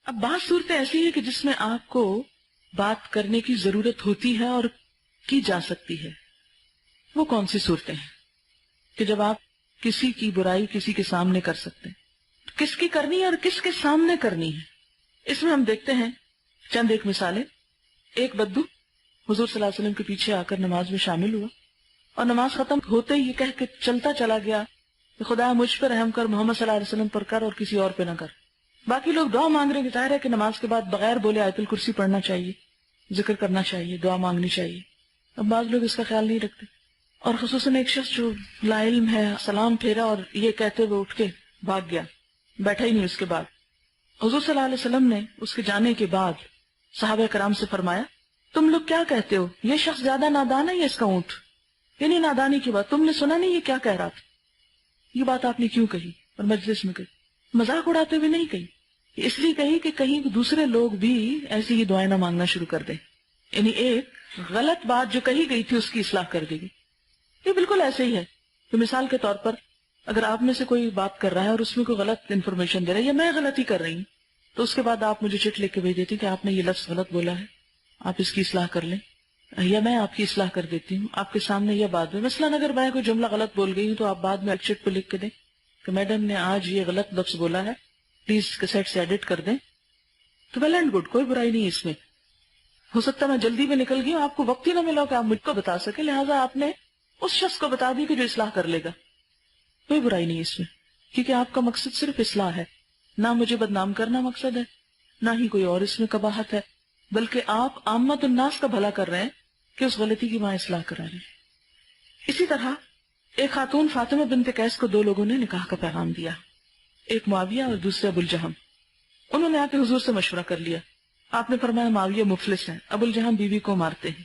اب بعض صورتیں ایسی ہیں کہ جس میں آپ کو بات کرنے کی ضرورت ہوتی ہے اور کی جا سکتی ہے. وہ کون سی صورتیں ہیں کہ جب آپ کسی کی برائی کسی کے سامنے کر سکتے ہیں؟ کس کی کرنی ہے اور کس کے سامنے کرنی ہے؟ اس میں ہم دیکھتے ہیں چند ایک مثالیں. ایک بدو حضور صلی اللہ علیہ وسلم کے پیچھے آ کر نماز میں شامل ہوا اور نماز ختم ہوتے ہی یہ کہہ کے چلتا چلا گیا کہ خدا مجھ پر رحم کر، محمد صلی اللہ علیہ وسلم پر کر اور کسی اور پہ نہ کر. باقی لوگ دعا مانگ رہے ہیں کہ ظاہر ہے کہ نماز کے بعد بغیر بولے آیت الکرسی پڑھنا چاہیے، ذکر کرنا چاہیے، دعا مانگنی چاہیے. اب بعض لوگ اس کا خیال نہیں رکھتے، اور خصوصاً ایک شخص جو لا علم ہے سلام پھیرا اور یہ کہتے ہوئے اٹھ کے بھاگ گیا، بیٹھا ہی نہیں. اس کے بعد حضور صلی اللہ علیہ وسلم نے اس کے جانے کے بعد صحابہ کرام سے فرمایا تم لوگ کیا کہتے ہو، یہ شخص زیادہ نادان ہے یا اس کا اونٹ؟ یعنی نادانی کی بات تم نے سنا نہیں، یہ کیا کہہ رہا تھا، یہ بات آپ نے کیوں کہی اور مجلس میں کہی؟ مذاق اڑاتے ہوئے نہیں کہی، اس لیے کہی کہ کہیں دوسرے لوگ بھی ایسی ہی دعائیں نہ مانگنا شروع کر دیں. یعنی ایک غلط بات جو کہی گئی تھی اس کی اصلاح کر دے گی. یہ بالکل ایسے ہی ہے کہ مثال کے طور پر اگر آپ میں سے کوئی بات کر رہا ہے اور اس میں کوئی غلط انفارمیشن دے رہا ہے یا میں غلطی کر رہی ہوں تو اس کے بعد آپ مجھے چٹ لکھ کے بھیج دیتی کہ آپ نے یہ لفظ غلط بولا ہے، آپ اس کی اصلاح کر لیں، یا میں آپ کی اصلاح کر دیتی ہوں آپ کے سامنے یا بعد میں. مثلاً اگر میں کوئی جملہ غلط بول گئی ہوں تو آپ بعد میں چٹ پہ لکھ کے دیں کہ میڈم نے آج یہ غلط لفظ بولا ہے، پلیز کیسٹ سے ایڈٹ کر دیں. تو ویل اینڈ گڈ، کوئی برائی نہیں اس میں. ہو سکتا ہے میں جلدی میں نکل گئی ہوں، آپ کو وقت ہی نہ ملا کہ آپ مجھ کو بتا سکے، لہٰذا آپ نے اس شخص کو بتا دی کہ جو اصلاح کر لے گا. کوئی برائی نہیں اس میں، کیونکہ آپ کا مقصد صرف اصلاح ہے، نہ مجھے بدنام کرنا مقصد ہے، نہ ہی کوئی اور اس میں قباحت ہے، بلکہ آپ عامت الناس کا بھلا کر رہے ہیں کہ اس غلطی کی وہاں اصلاح کرا رہے ہیں. اسی طرح ایک خاتون فاطمہ بنت قیس کو دو لوگوں نے نکاح کا پیغام دیا، ایک معاویہ اور دوسرے ابو الجہم. انہوں نے آ کے حضور سے مشورہ کر لیا. آپ نے فرمایا معاویہ مفلس ہیں، ابو الجہم بیوی کو مارتے ہیں.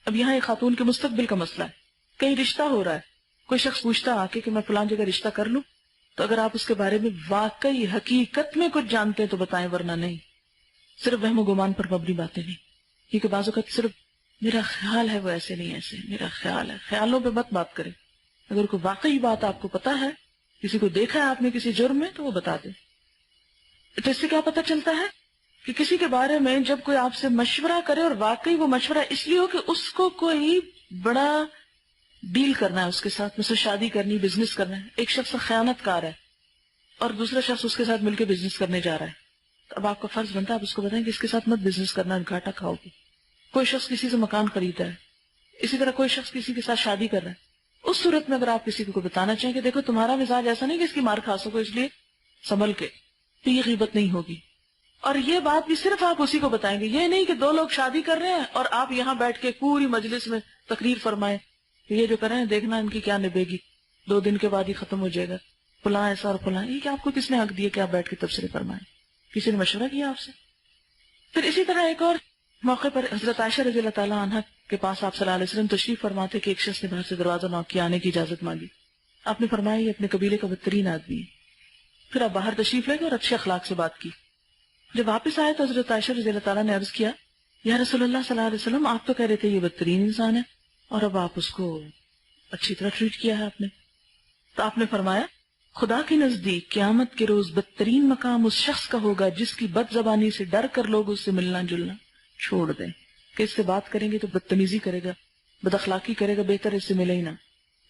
اب یہاں ایک خاتون کے مستقبل کا مسئلہ ہے، کہیں رشتہ ہو رہا ہے، کوئی شخص پوچھتا آ کے کہ میں فلان جگہ رشتہ کر لوں، تو اگر آپ اس کے بارے میں واقعی حقیقت میں کچھ جانتے ہیں تو بتائیں، ورنہ نہیں. صرف وہم و گمان پر مبنی باتیں نہیں، کیونکہ بعض اوقات صرف میرا خیال ہے وہ ایسے نہیں ایسے، میرا خیال ہے، خیالوں پہ مت بات کریں. اگر کوئی واقعی بات آپ کو پتا ہے، کسی کو دیکھا ہے آپ نے کسی جرم میں، تو وہ بتا دیں. تو اس سے کیا پتہ چلتا ہے کہ کسی کے بارے میں جب کوئی آپ سے مشورہ کرے اور واقعی وہ مشورہ اس لیے ہو کہ اس کو کوئی بڑا ڈیل کرنا ہے اس کے ساتھ، مثلا شادی کرنی، بزنس کرنا ہے. ایک شخص خیانت کار ہے اور دوسرا شخص اس کے ساتھ مل کے بزنس کرنے جا رہا ہے، تو اب آپ کا فرض بنتا ہے آپ اس کو بتائیں کہ اس کے ساتھ مت بزنس کرنا، گھاٹا کھاؤ گے. کوئی شخص کسی سے مکان خریدا ہے، اسی طرح کوئی شخص کسی کے ساتھ شادی کر رہا ہے. اس صورت میں اگر آپ کسی کو بتانا چاہیں کہ دیکھو تمہارا مزاج ایسا نہیں کہ اس کی مار کھا سکو، اس لیے سنبھل کے، تو یہ غیبت نہیں ہوگی. اور یہ بات بھی صرف آپ اسی کو بتائیں گے، یہ نہیں کہ دو لوگ شادی کر رہے ہیں اور آپ یہاں بیٹھ کے پوری مجلس میں تقریر فرمائیں کہ یہ جو کر رہے ہیں دیکھنا ان کی کیا نبھے گی، 2 دن کے بعد ہی ختم ہو جائے گا، فلاں ایسا اور فلاں. یہ کہ آپ کو کس نے حق دیا کہ آپ بیٹھ کے تبصرے فرمائیں؟ کسی نے مشورہ کیا آپ سے؟ پھر اسی طرح ایک اور موقع پر حضرت عائشہ رضی اللہ تعالیٰ عنہ کے پاس آپ صلی اللہ علیہ وسلم تشریف فرماتے کہ ایک شخص نے باہر سے دروازہ نوک کیا، آنے کی اجازت مانگی. آپ نے فرمایا یہ اپنے قبیلے کا بدترین آدمی ہے. پھر آپ باہر تشریف لے گئے اور اچھے اخلاق سے بات کی. جب واپس آئے تو حضرت عائشہ رضی اللہ تعالیٰ نے عرض کیا یا رسول اللہ صلی اللہ علیہ وسلم، آپ تو کہہ رہے تھے یہ بدترین انسان ہے اور اب آپ اس کو اچھی طرح ٹریٹ کیا ہے آپ نے. تو آپ نے فرمایا خدا کے نزدیک قیامت کے روز بدترین مقام اس شخص کا ہوگا جس کی بد زبانی سے ڈر کر لوگ اس سے ملنا جلنا چھوڑ دیں، کہ اس سے بات کریں گے تو بدتمیزی کرے گا، بد اخلاقی کرے گا، بہتر اس سے ملے ہی نہ.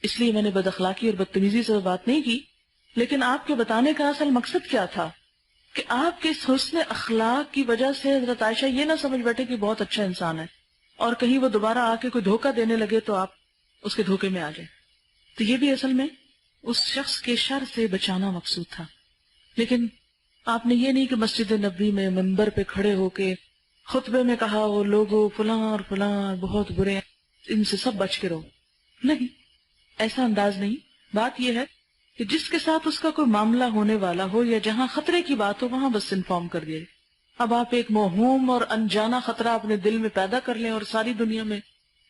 اس لیے میں نے بد اخلاقی اور بدتمیزی سے بات نہیں کی، لیکن آپ کے بتانے کا اصل مقصد کیا تھا کہ آپ کے اس حسن اخلاق کی وجہ سے حضرت عائشہ یہ نہ سمجھ بیٹھے کہ بہت اچھا انسان ہے اور کہیں وہ دوبارہ آ کے کوئی دھوکہ دینے لگے تو آپ اس کے دھوکے میں آ جائیں. تو یہ بھی اصل میں اس شخص کے شر سے بچانا مقصود تھا. لیکن آپ نے یہ نہیں کہ مسجد نبوی میں منبر پہ کھڑے ہو کے خطبے میں کہا وہ لوگوں فلاں اور فلاں بہت برے ہیں، ان سے سب بچ کے رہو. نہیں، ایسا انداز نہیں. بات یہ ہے کہ جس کے ساتھ اس کا کوئی معاملہ ہونے والا ہو یا جہاں خطرے کی بات ہو وہاں بس انفارم کر دیا. اب آپ ایک موہوم اور انجانا خطرہ اپنے دل میں پیدا کر لیں اور ساری دنیا میں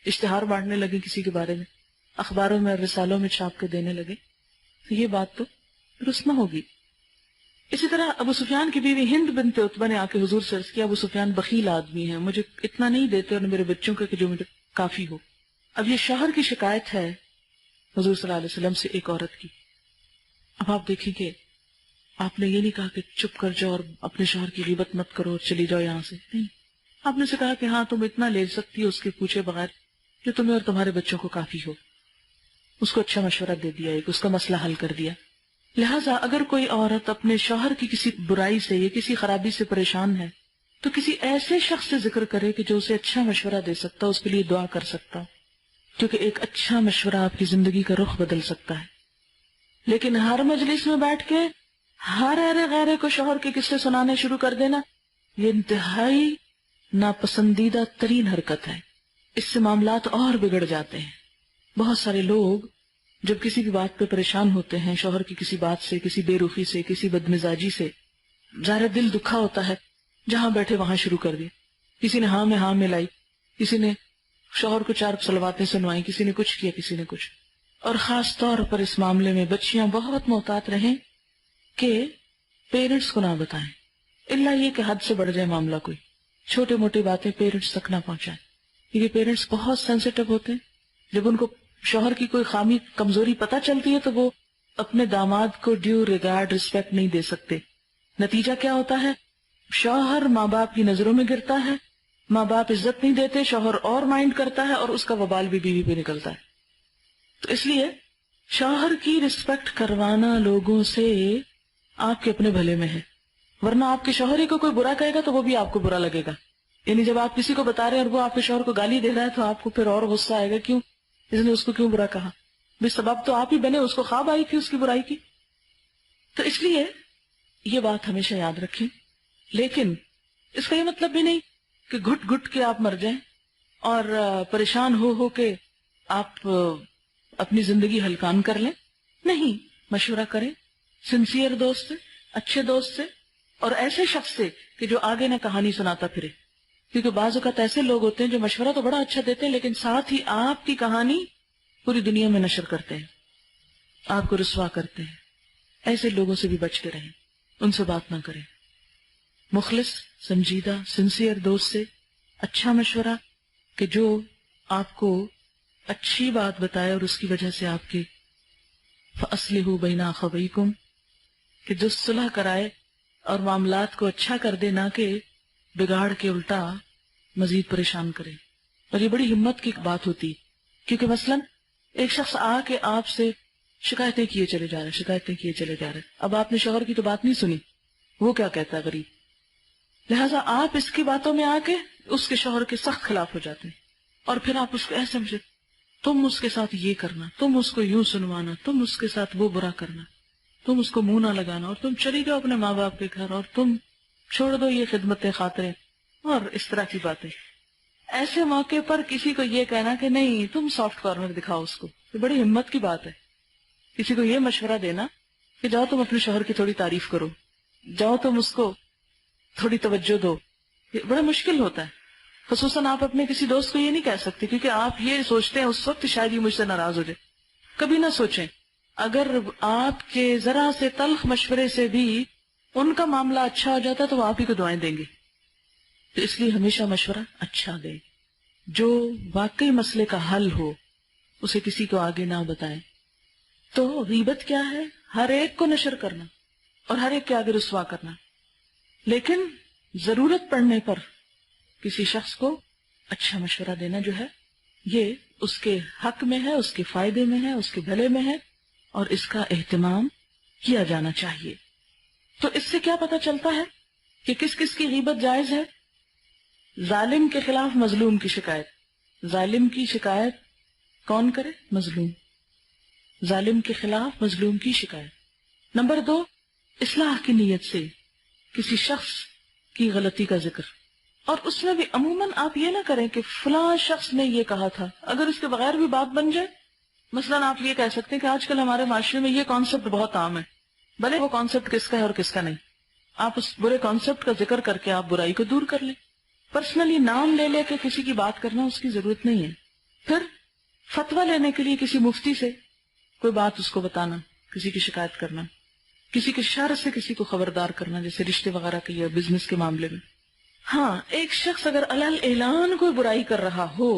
اشتہار بانٹنے لگے کسی کے بارے میں، اخباروں میں اور رسالوں میں چھاپ کے دینے لگے، تو یہ بات تو درست نہ ہوگی. اسی طرح ابو سفیان کی بیوی ہند بنت عتبہ نے آ کے حضور سے عرض کیا ابو سفیان بخیل آدمی ہے، مجھے اتنا نہیں دیتے اور میرے بچوں کا کہ جو مجھے کافی ہو. اب یہ شوہر کی شکایت ہے حضور صلی اللہ علیہ وسلم سے ایک عورت کی. اب آپ دیکھیں کہ آپ نے یہ نہیں کہا کہ چپ کر جاؤ اور اپنے شوہر کی غیبت مت کرو اور چلی جاؤ یہاں سے، نہیں، آپ نے سے کہا کہ ہاں تم اتنا لے سکتی ہو اس کے پوچھے بغیر جو تمہیں اور تمہارے بچوں کو کافی ہو. اس کو اچھا مشورہ دے دیا، ایک اس کا مسئلہ حل کر دیا. لہٰذا اگر کوئی عورت اپنے شوہر کی کسی برائی سے یا کسی خرابی سے پریشان ہے تو کسی ایسے شخص سے ذکر کرے کہ جو اسے اچھا مشورہ دے سکتا، اس کے لیے دعا کر سکتا، کیونکہ ایک اچھا مشورہ آپ کی زندگی کا رخ بدل سکتا ہے. لیکن ہر مجلس میں بیٹھ کے ہر ایرے غیرے کو شوہر کے قصے سنانے شروع کر دینا، یہ انتہائی ناپسندیدہ ترین حرکت ہے. اس سے معاملات اور بگڑ جاتے ہیں. بہت سارے لوگ جب کسی بھی بات پہ پریشان ہوتے ہیں، شوہر کی کسی بات سے، کسی بے رخی سے، کسی بدمزاجی سے، ظاہر دل دکھا ہوتا ہے، جہاں بیٹھے وہاں شروع کر دیا. کسی نے ہاں میں لائی، کسی نے شوہر کو 4 صلواتیں سنوائی، کسی نے کچھ کیا، کسی نے کچھ. اور خاص طور پر اس معاملے میں بچیاں بہت محتاط رہیں کہ پیرنٹس کو نہ بتائیں، الا یہ کہ حد سے بڑھ جائے معاملہ، کوئی چھوٹے موٹے باتیں پیرنٹس تک نہ پہنچائیں، کیونکہ پیرنٹس بہت سینسیٹیو ہوتے ہیں. جب ان کو شوہر کی کوئی خامی کمزوری پتہ چلتی ہے تو وہ اپنے داماد کو ڈیو ریگارڈ رسپیکٹ نہیں دے سکتے. نتیجہ کیا ہوتا ہے؟ شوہر ماں باپ کی نظروں میں گرتا ہے، ماں باپ عزت نہیں دیتے، شوہر اور مائنڈ کرتا ہے اور اس کا وبال بھی بیوی پہ نکلتا ہے. تو اس لیے شوہر کی رسپیکٹ کروانا لوگوں سے آپ کے اپنے بھلے میں ہے، ورنہ آپ کے شوہر ہی کو کوئی برا کہے گا تو وہ بھی آپ کو برا لگے گا. یعنی جب آپ کسی کو بتا رہے ہیں اور وہ آپ کے شوہر کو گالی دے رہا ہے تو آپ کو پھر اور غصہ آئے گا، کیوں اس نے اس کو کیوں برا کہا؟ بے سبب تو آپ ہی بنے، اس کو خواب آئی تھی اس کی برائی کی. تو اس لیے یہ بات ہمیشہ یاد رکھیں. لیکن اس کا یہ مطلب بھی نہیں کہ گھٹ گھٹ کے آپ مر جائیں اور پریشان ہو کے آپ اپنی زندگی ہلکان کر لیں. نہیں، مشورہ کریں سنسیئر دوست سے، اچھے دوست سے، اور ایسے شخص سے کہ جو آگے نہ کہانی سناتا پھرے. کیونکہ بعض اوقات ایسے لوگ ہوتے ہیں جو مشورہ تو بڑا اچھا دیتے ہیں لیکن ساتھ ہی آپ کی کہانی پوری دنیا میں نشر کرتے ہیں، آپ کو رسوا کرتے ہیں. ایسے لوگوں سے بھی بچ کے رہیں، ان سے بات نہ کریں. مخلص، سنجیدہ، سنسیئر دوست سے اچھا مشورہ کہ جو آپ کو اچھی بات بتائے اور اس کی وجہ سے آپ کے فَأَصْلِحُوا بَيْنَ أَخَوَيْكُمْ، کہ جو صلح کرائے اور معاملات کو اچھا کر دے، نہ کہ بگاڑ کے الٹا مزید پریشان کرے. اور یہ بڑی ہمت کی بات ہوتی، کیونکہ مثلا ایک شخص آ کے آپ سے شکایتیں کیے چلے جا رہے. اب آپ نے شوہر کی تو بات نہیں سنی، وہ کیا کہتا ہے غریب، لہٰذا آپ اس کی باتوں میں آ کے اس کے شوہر کے سخت خلاف ہو جاتے ہیں. اور پھر آپ اس کو ایسے سمجھے، تم اس کے ساتھ یہ کرنا، تم اس کو یوں سنوانا، تم اس کے ساتھ وہ برا کرنا، تم اس کو منہ نہ لگانا، اور تم چلی جاؤ اپنے ماں باپ کے گھر، اور تم چھوڑ دو یہ خدمتیں خاطریں اور اس طرح کی باتیں. ایسے موقع پر کسی کو یہ کہنا کہ نہیں تم سافٹ کارنر دکھاؤ اس کو، یہ بڑی ہمت کی بات ہے. کسی کو یہ مشورہ دینا کہ جاؤ تم اپنے شوہر کی تھوڑی تعریف کرو، جاؤ تم اس کو تھوڑی توجہ دو، یہ بڑا مشکل ہوتا ہے. خصوصاً آپ اپنے کسی دوست کو یہ نہیں کہہ سکتے کیونکہ آپ یہ سوچتے ہیں اس وقت شاید یہ مجھ سے ناراض ہو جائے. کبھی نہ سوچیں، اگر آپ کے ذرا سے تلخ مشورے سے بھی ان کا معاملہ اچھا ہو جاتا تو وہ آپ ہی کو دعائیں دیں گے. تو اس لیے ہمیشہ مشورہ اچھا دیں، جو واقعی مسئلے کا حل ہو اسے کسی کو آگے نہ بتائیں. تو غیبت کیا ہے؟ ہر ایک کو نشر کرنا اور ہر ایک کے آگے رسوا کرنا. لیکن ضرورت پڑنے پر کسی شخص کو اچھا مشورہ دینا جو ہے یہ اس کے حق میں ہے، اس کے فائدے میں ہے، اس کے بھلے میں ہے، اور اس کا اہتمام کیا جانا چاہیے. تو اس سے کیا پتہ چلتا ہے کہ کس کس کی غیبت جائز ہے؟ ظالم کے خلاف مظلوم کی شکایت. ظالم کی شکایت کون کرے؟ مظلوم. ظالم کے خلاف مظلوم کی شکایت. نمبر 2، اصلاح کی نیت سے کسی شخص کی غلطی کا ذکر، اور اس میں بھی عموماً آپ یہ نہ کریں کہ فلاں شخص نے یہ کہا تھا، اگر اس کے بغیر بھی بات بن جائے. مثلاً آپ یہ کہہ سکتے ہیں کہ آج کل ہمارے معاشرے میں یہ کانسیپٹ بہت عام ہے، بھلے وہ کانسیپٹ کس کا ہے اور کس کا نہیں، آپ اس برے کانسیپٹ کا ذکر کر کے آپ برائی کو دور کر لیں. پرسنلی نام لے لے کے کسی کی بات کرنا اس کی ضرورت نہیں ہے. پھر فتویٰ لینے کے لیے کسی مفتی سے کوئی بات اس کو بتانا، کسی کی شکایت کرنا، کسی کے شر سے کسی کو خبردار کرنا، جیسے رشتے وغیرہ کے یا بزنس کے معاملے میں. ہاں، ایک شخص اگر علل اعلان کوئی برائی کر رہا ہو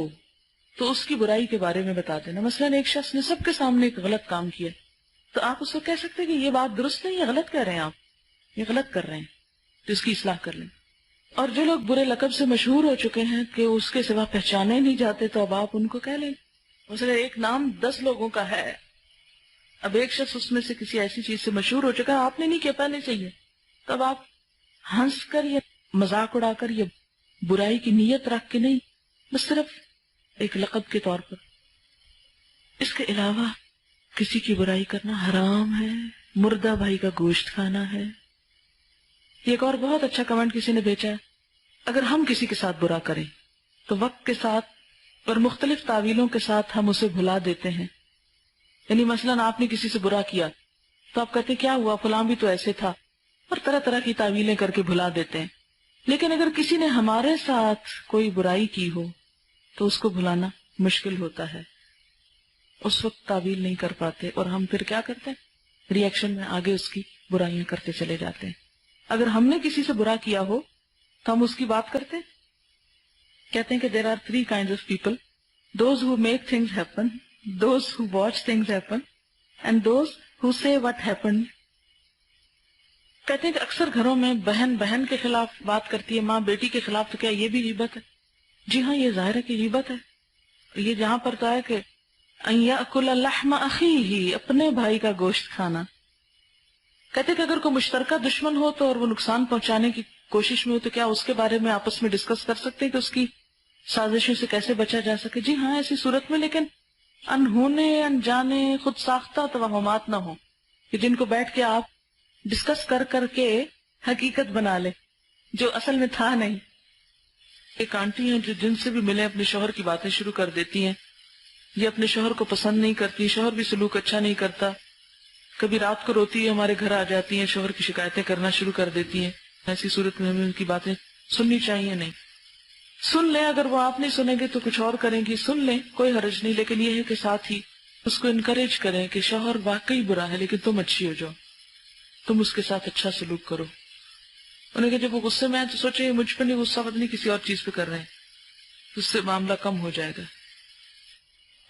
تو اس کی برائی کے بارے میں بتا دینا. مثلا ایک شخص نے سب کے سامنے ایک غلط کام کیا تو آپ اس کو کہہ سکتے ہیں کہ یہ بات درست نہیں ہے، غلط کہہ رہے ہیں آپ، یہ غلط کر رہے ہیں تو اس کی اصلاح کر لیں. اور جو لوگ برے لقب سے مشہور ہو چکے ہیں کہ اس کے سوا پہچانے نہیں جاتے تو اب آپ ان کو کہہ لیں. مثلا ایک نام 10 لوگوں کا ہے، اب ایک شخص اس میں سے کسی ایسی چیز سے مشہور ہو چکا ہے، آپ نے نہیں کیا پہلے چاہیے، تب آپ ہنس کر یا مذاق اڑا کر یا برائی کی نیت رکھ کے نہیں، بس صرف ایک لقب کے طور پر. اس کے علاوہ کسی کی برائی کرنا حرام ہے، مردہ بھائی کا گوشت کھانا ہے. ایک اور بہت اچھا کمنٹ کسی نے بھیجا ہے، اگر ہم کسی کے ساتھ برا کریں تو وقت کے ساتھ اور مختلف تعویلوں کے ساتھ ہم اسے بھلا دیتے ہیں. یعنی مثلاً آپ نے کسی سے برا کیا تو آپ کہتے کیا ہوا، فلاں بھی تو ایسے تھا، اور طرح طرح کی تعویلیں کر کے بھلا دیتے ہیں. لیکن اگر کسی نے ہمارے ساتھ کوئی برائی کی ہو تو اس کو بھلانا مشکل ہوتا ہے، اس وقت تعویل نہیں کر پاتے، اور ہم پھر کیا کرتے ہیں، ری ایکشن میں آگے اس کی برائیاں کرتے چلے جاتے ہیں. اگر ہم نے کسی سے برا کیا ہو تو ہم اس کی بات کرتے ہیں. کہتے ہیں کہ there are 3 kinds of people: those who make things happen, those who watch things happen, and those who say what happened. کہتے ہیں کہ اکثر گھروں میں بہن بہن کے خلاف بات کرتی ہے، ماں بیٹی کے خلاف، تو کیا یہ بھی غیبت ہے؟ جی ہاں، یہ ظاہر ہے کہ غیبت ہے. یہ جہاں پر کہا ہے کہ ان یاکل لحم اخیہ، اپنے بھائی کا گوشت کھانا. کہتے ہیں کہ اگر کوئی مشترکہ دشمن ہو تو اور وہ نقصان پہنچانے کی کوشش میں ہو تو کیا اس کے بارے میں آپس میں ڈسکس کر سکتے ہیں کہ اس کی سازشوں سے کیسے بچا جا سکے؟ جی ہاں، ایسی صورت میں، لیکن انہونے انجانے خود ساختہ توہمات نہ ہوں کہ جن کو بیٹھ کے آپ ڈسکس کر کر کے حقیقت بنا لے جو اصل میں تھا نہیں. ایک آنٹی ہیں جو جن سے بھی ملے اپنے شوہر کی باتیں شروع کر دیتی ہیں، یہ اپنے شوہر کو پسند نہیں کرتی، شوہر بھی سلوک اچھا نہیں کرتا، کبھی رات کو روتی ہے ہمارے گھر آ جاتی ہیں، شوہر کی شکایتیں کرنا شروع کر دیتی ہیں. ایسی صورت میں ہمیں ان کی باتیں سننی چاہیے نہیں. سن لیں، اگر وہ آپ نہیں سنیں گے تو کچھ اور کریں گی، سن لیں، کوئی حرج نہیں. لیکن یہ ہے کہ ساتھ ہی اس کو انکریج کریں کہ شوہر واقعی برا ہے لیکن تم اچھی ہو جاؤ، تم اس کے ساتھ اچھا سلوک کرو. انہیں کہ جب وہ غصے میں آئے تو سوچے مجھ پہ نہیں غصہ، پتہ نہیں کسی اور چیز پہ کر رہے ہیں، اس سے معاملہ کم ہو جائے گا.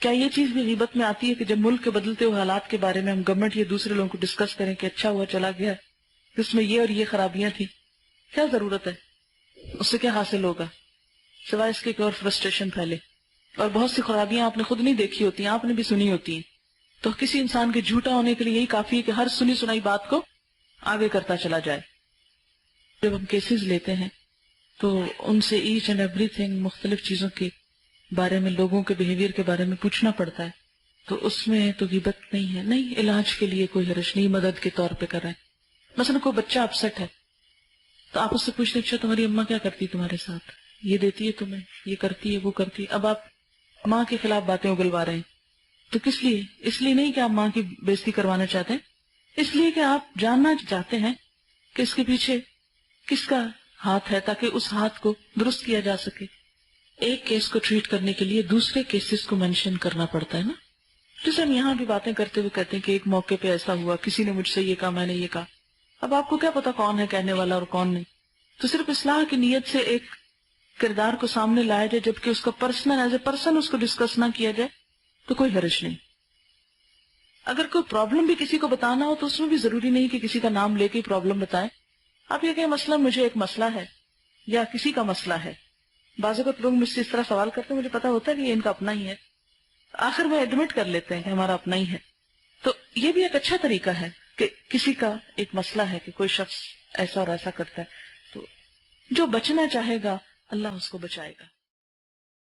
کیا یہ چیز بھی غیبت میں آتی ہے کہ جب ملک کے بدلتے ہوئے حالات کے بارے میں ہم گورنمنٹ یا دوسرے لوگوں کو ڈسکس کریں کہ اچھا ہوا چلا گیا، اس میں یہ اور یہ خرابیاں تھیں، کیا ضرورت ہے، اس سے کیا حاصل ہوگا سوائے اس کے کہ اور فرسٹریشن پھیلے. اور بہت سی خرابیاں آپ نے خود نہیں دیکھی ہوتی ہیں، آپ نے بھی سنی ہوتی ہیں. تو کسی انسان کے جھوٹا ہونے کے لیے یہی کافی ہے کہ ہر سنی سنائی بات کو آگے کرتا چلا جائے. جب ہم کیسز لیتے ہیں تو ان سے ایچ اینڈ ایوری تھنگ، مختلف چیزوں کے بارے میں، لوگوں کے بیہیویئر کے بارے میں پوچھنا پڑتا ہے. تو اس میں تو غیبت نہیں ہے. نہیں، علاج کے لیے کوئی حرج نہیں، مدد کے طور پہ کر رہے ہیں. مثلا کوئی بچہ اپسٹ ہے تو آپ اس سے پوچھتے اچھا تمہاری اماں کیا کرتی تمہارے ساتھ، یہ دیتی ہے تمہیں، یہ کرتی ہے، وہ کرتی ہے. اب آپ ماں کے خلاف باتیں اگلوا رہے ہیں تو کس لیے؟ اس لیے نہیں کہ آپ ماں کی بےزتی کروانا چاہتے ہیں، اس لیے کہ آپ جاننا چاہتے ہیں کہ اس کے پیچھے کس کا ہاتھ ہے تاکہ اس ہاتھ کو درست کیا جا سکے. ایک کیس کو ٹریٹ کرنے کے لیے دوسرے کیسز کو مینشن کرنا پڑتا ہے نا. جیسے ہم یہاں بھی باتیں کرتے ہوئے کہتے ہیں کہ ایک موقع پہ ایسا ہوا، کسی نے مجھ سے یہ کہا، میں نے یہ کہا. اب آپ کو کیا پتا کون ہے کہنے والا اور کون نہیں. تو صرف اصلاح کی نیت سے ایک کردار کو سامنے لایا جائے جبکہ اس کا پرسنل ایز اے پرسن اس کو ڈسکس نہ کیا جائے تو کوئی حرج نہیں. اگر کوئی پرابلم بھی کسی کو بتانا ہو تو اس میں بھی ضروری نہیں کہ کسی کا نام لے کے پرابلم بتائیں. آپ یہ کہ مثلا مجھے ایک مسئلہ ہے یا کسی کا مسئلہ ہے. بعض اوقات لوگ مجھ سے اس طرح سوال کرتے ہیں، مجھے پتا ہوتا ہے کہ یہ ان کا اپنا ہی ہے، آخر میں ایڈمٹ کر لیتے ہیں کہ ہمارا اپنا ہی ہے. تو یہ بھی ایک اچھا طریقہ ہے کہ کسی کا ایک مسئلہ ہے کہ کوئی شخص ایسا اور ایسا کرتا ہے، تو جو بچنا چاہے گا اللہ اس کو بچائے گا.